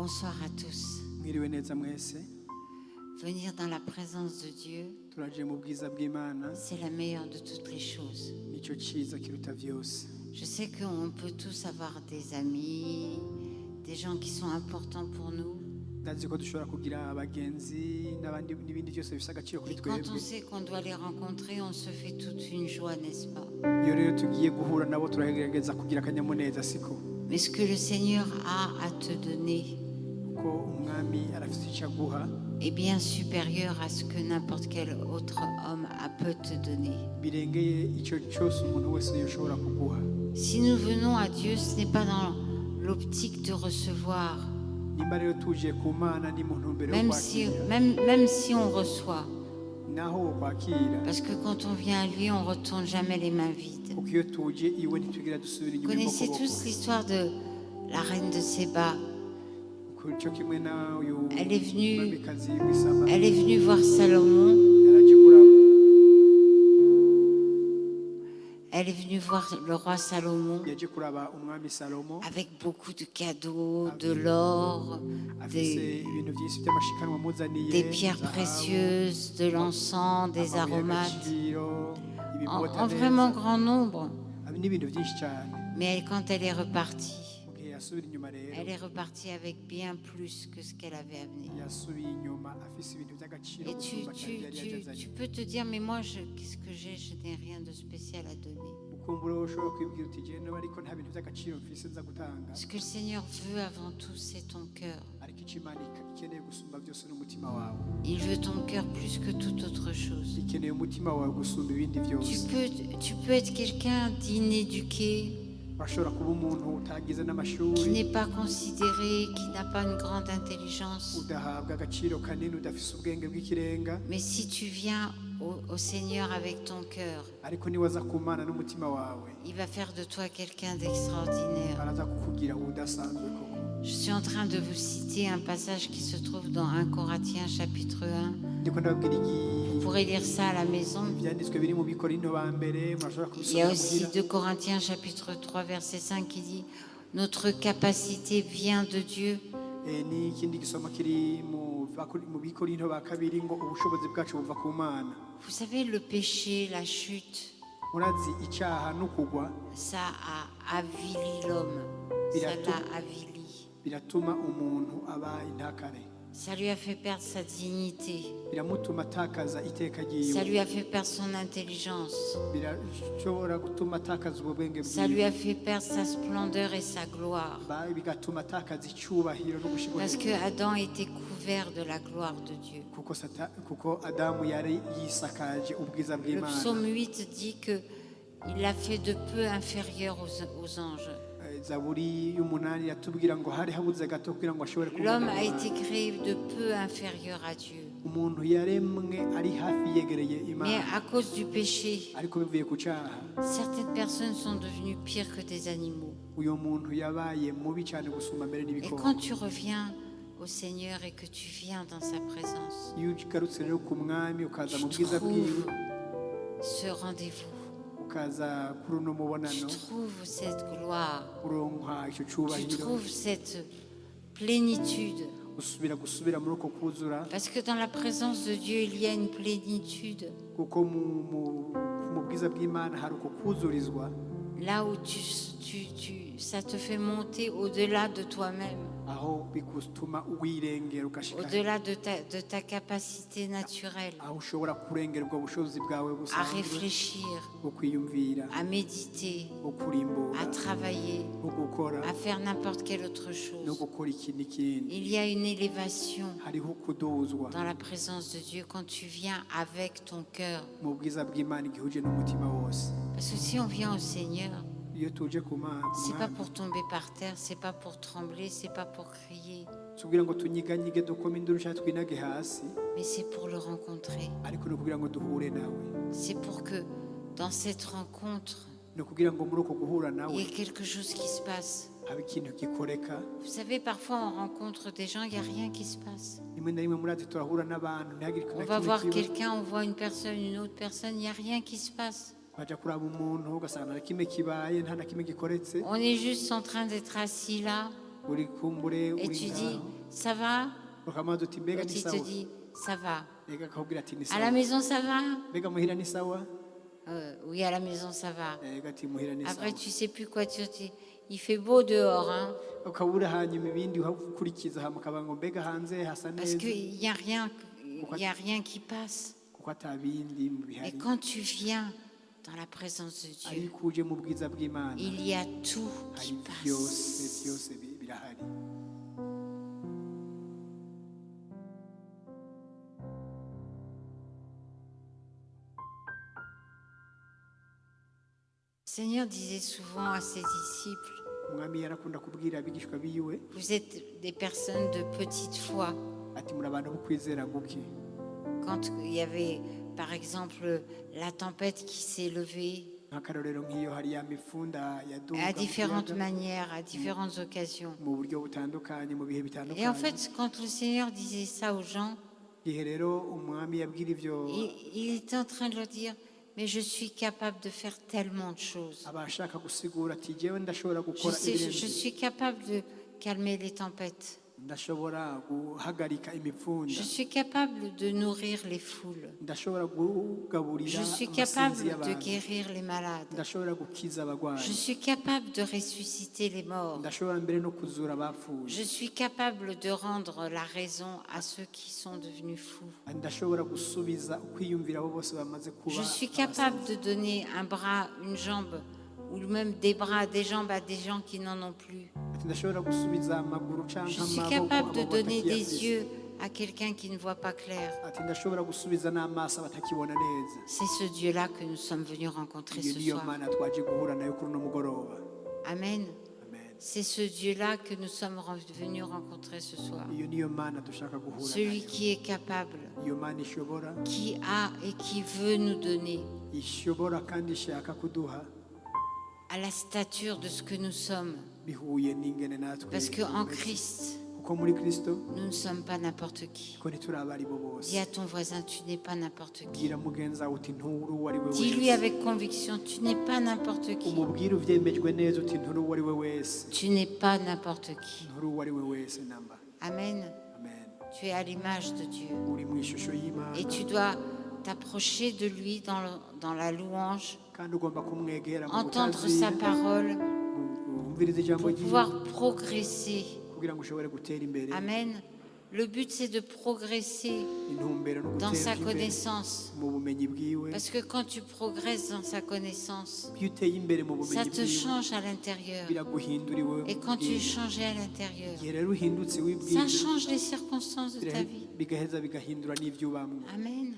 Bonsoir à tous. Mwiriwe neza mwese. Venir dans la présence de Dieu, Turaje mu bwiza bw'Imana. c'est la meilleure de toutes les choses. Nico ciza kiruta vyose. Je sais qu'on peut tous avoir des amis, des gens qui sont importants pour nous. Ndazi ko dushobora kugira abagenzi n'ibindi byose bifite agaciro kuri Et quand on twebwe. sait qu'on doit les rencontrer, on se fait toute une joie, n'est-ce pas? Iyo rero tugiye guhura nabo turagerageza kugira akanyamuneza siko. Mais ce que le Seigneur a à te donner Ko umwami arafite icyo aguha est bien supérieur à ce que n'importe quel autre homme peut te donner. birengeye icyo cyose umuntu wese yoshobora kuguha. Si nous venons à Dieu, ce n'est pas dans l'optique de recevoir, Nimba rero tuje ku Mana ni mu ntumbero yo même si, kwakira. même si on reçoit. Naho wo kwakira. Parce que quand on vient à lui, on ne retourne jamais les mains vides. Kuko iyo tuje iwe ntitugira dusubira Vous inyuma connaissez y'ukuboko. tous l'histoire de la reine de Séba. Cyo kimwe na uyu Elle est venue- mwamikazi w'Isaba. Elle est venue voir Salomon. Yaraje kuraba. Elle est venue voir le roi Salomon Yaje kuraba umwami Salomo. avec beaucoup de cadeaux, de l'or, Afise des, ibintu byinshi by'amashikanwa muzaniye. des pierres zahabu, précieuses, de l'encens, des amabuye aromates, y'agaciro, en ibimota vraiment neza. grand nombre. N'ibintu byinshi cyane. Mais quand elle est repartie, Mu gihe yasubira inyuma rero, elle est repartie avec bien plus que ce qu'elle avait amené. yasubiye inyuma afise ibintu by'agaciro Et gusumba cyane yari yajazanye. tu peux te dire, mais moi, qu'est-ce que j'ai? Je n'ai rien de spécial à donner. Ukumbura ushobora kwibwira uti jewe niba ariko nta bintu by'agaciro mfise nza gutanga. Ce que le Seigneur veut avant tout, c'est ton cœur. Ariko icyo Imana ikeneye gusumba byose n'umutima wawe. Il veut ton cœur plus que toute autre chose. Ikeneye umutima wawe gusumba ibindi byose. Tu peux être quelqu'un d'inéduqué, Urashobora kuba umuntu utagize qui n'amashuri, n'est pas considéré, qui n'a pas une grande intelligence. udahabwa agaciro kanini, udafise ubwenge bw'ikirenga. Mais si tu viens au Seigneur avec ton cœur, Ariko niwaza ku Mana n'umutima wawe, il va faire de toi quelqu'un d'extraordinaire. araza kukugira udasanzwe koko. Je suis en train de vous citer un passage qui se trouve dans 1 Corinthiens chapitre 1. Ndiko ndababwira Vous pourrez lire ça à la maison. ibyanditswe biri mu Bikorinto ba mbere, murashobora Il y a kubisoma aussi muhira. 2 Corinthiens chapitre 3 verset 5 qui dit « Notre capacité vient de Dieu. N'ikindi gisoma kiri mu Bikorinto ba kabiri ngo ubushobozi bwacu buva ku Mana. » Vous savez, le péché, la chute, Murazi icyaha n'ukugwa ça a avili l'homme. Ça l'a avili. biratuma umuntu aba intakare. Ça lui a fait perdre sa dignité. Biramutuma atakaza iteka Ça ryiwe. lui a fait perdre son intelligence. Birashobora gutuma atakaza ubwenge Ça lui bwiwe. a fait perdre sa splendeur et sa gloire. Bigatuma atakaza icyubahiro no gushimwa. Parce que Adam était couvert de la gloire de Dieu. kuko Adamu yari yisakaje ubwiza Le bw'Imana. psaume 8 dit que il l'a fait de peu inférieur aux anges. Zaburi y'umunani yatubwira ngo hari habuze gato kugira ngo ashobore L'homme kubona a Imana. été créé de peu inférieur à Dieu. Umuntu yaremwe ari hafi yegereye Mais Imana, à cause du péché, ariko bivuye ku cyaha certaines personnes sont devenues pires que des animaux. uyu muntu yabaye mubi cyane gusumba mbere Et n'ibikoko. quand tu reviens au Seigneur et que tu viens dans sa présence, Iyo ugarutse rero ku mwami ukaza mu tu bwiza bwiwe, trouves ce rendez-vous. ukaza kuri uno Tu mubonano, trouves cette gloire. uronka icyo Tu cyubahiro, trouves cette plénitude. gusubira muri uko kuzura, Parce que dans la présence de Dieu, il y a une plénitude. kuko mu bwiza bw'Imana hari uko kuzurizwa, Là où ça te fait monter au-delà de toi-même, aho bigutuma wirengera ugashika au-delà de ta capacité naturelle aho ushobora kurengera ubwo bushobozi bwawe à busanzwe réfléchir, bwo kwiyumvira, à méditer, bwo kurimbura, à travailler, bwo gukora à faire n'importe quelle autre no chose. gukora iki n'ikindi. Il y a une élévation Hariho kuduzwa dans la présence de Dieu quand tu viens avec ton cœur. mu bwiza bw'Imana igihuje n'umutima wose. Parce que si on vient au Seigneur, Iyo tuje ku Mana, c'est pas pour tomber par terre, c'est pas pour trembler, c'est pas pour crier, tugira ngo tunyiganyige dukome induru cyangwa twinage hasi, mais c'est pour le rencontrer. ariko no kugira ngo duhure nawe, C'est pour que dans cette rencontre, no kugira ngo muri uko guhura nawe il y ait quelque chose qui se passe. habe ikintu gikoreka. Vous savez, parfois on rencontre des gens, il n'y a rien qui se passe. Rimwe na rimwe murazi turahura n'abantu ntihagire ikintu On na va kimwe voir kiba. quelqu'un, on voit une personne, une autre personne, il n'y a rien qui se passe. Baja kuraba umuntu ugasanga nta na kimwe kibaye, nta na kimwe gikoretse. On est juste en train d'être assis là, uri kumbure Et uri tu dis, ngaho ça va? ukamaze uti mbega L'autre, ni il te sawa dit, ça va. mbega akakubwira ati ni À la sawa maison, ça va? mbega muhira ni sawa Oui, à la maison, ça va. mbega ati muhira ni Après, sawa tu sais plus quoi dire. Il fait beau dehors, hein, ukabura hanyuma ibindi ukurikiza hama ukaba ngo mbega hanze hasa parce neza qu'il n'y a rien, il y a rien qui passe. kuko atabindi mu Et bihari quand tu viens dans la présence de Dieu, ariko uje mu bwiza bw'Imana il y a tout qui hari passe. byose birahari. Le Seigneur disait souvent à ses disciples, umwami yarakunda kubwira abigishwa biwe vous êtes des personnes de petite foi. ati muri abantu bo kwizera guke Quand il y avait, par exemple, la tempête qui s'est levée nk'akarorero nk'iyo hari ya mifunda yaduka à mu différentes kiyaga, manières, à différentes occasions. mu buryo butandukanye mu bihe Et en bitandukanye fait, quand le Seigneur disait ça aux gens, igihe rero umwami yabwira ivyo il était en train de leur dire, mais je suis capable de faire tellement de choses. aba ashaka gusigura ati jewe ndashobora Je gukora je suis capable de calmer les tempêtes. ndashobora guhagarika imipfunda Je suis capable de nourrir les foules. ndashobora kugaburira Je suis amasinzi capable de y'abantu guérir les malades. ndashobora gukiza Je abagwayi suis capable de ressusciter les morts. ndashobora mbere no kuzura abapfuye Je suis capable de rendre la raison à ceux qui sont devenus fous. ndashobora gusubiza ukwiyumvira abo bose bamaze kuba Je suis capable de donner un bras, une jambe, ou même des bras, des jambes à des gens qui n'en ont plus. ati ndashobora gusubiza amaguru Je canke suis amaboko capable de abo donner des batakiyafise. yeux à quelqu'un qui ne voit pas clair. ati ndashobora gusubiza n'amaso batakibona neza C'est ce Dieu-là que nous sommes venus rencontrer iyo ce niyo soir. mana twaje guhura nayo kuri uno mugoroba Amen. amen C'est ce Dieu-là que nous sommes venus rencontrer ce soir. iyo niyo mana dushaka guhura Celui nayo qui est capable, iyo mana ishobora qui a et qui veut nous donner ishobora kandi ishaka kuduha à la stature de ce que nous sommes. bihuye n'ingene natwe Parce qu'en tumeze. Christ, kuko muri kristo nous ne sommes pas n'importe qui. ko ntituraba ari bo bose Dis à ton voisin, tu n'es pas n'importe qui. bwira mugenzi wawe uti nturi uwo ari we Dis-lui wese avec conviction, tu n'es pas n'importe qui. umubwire uvyemejwe neza uti nturi uwo ari we wese Tu n'es pas n'importe qui. nturi uwo ari we wese namba Amen. amen Tu es à l'image de Dieu. uri mu ishusho y'imana Et tu dois t'approcher de lui dans la louange, kandi ugomba kumwegera mu entendre butazi sa parole wumviriza ijambo pour ryiwe pouvoir progresser. kugira ngo ushobore gutera imbere Amen. Le but, c'est de progresser intumbero no dans sa gutera imbere connaissance. mu bumenyi bwiwe Parce que quand tu progresses dans sa connaissance, iyo uteye imbere mu ça bumenyi te bwiwe change à l'intérieur. biraguhindura iwe Et quand tu es changé à l'intérieur, igihe rero uhindutse ça wibwira change les circonstances de ta vie. bigaheza bigahindura n'ivyo ubamwo Amen.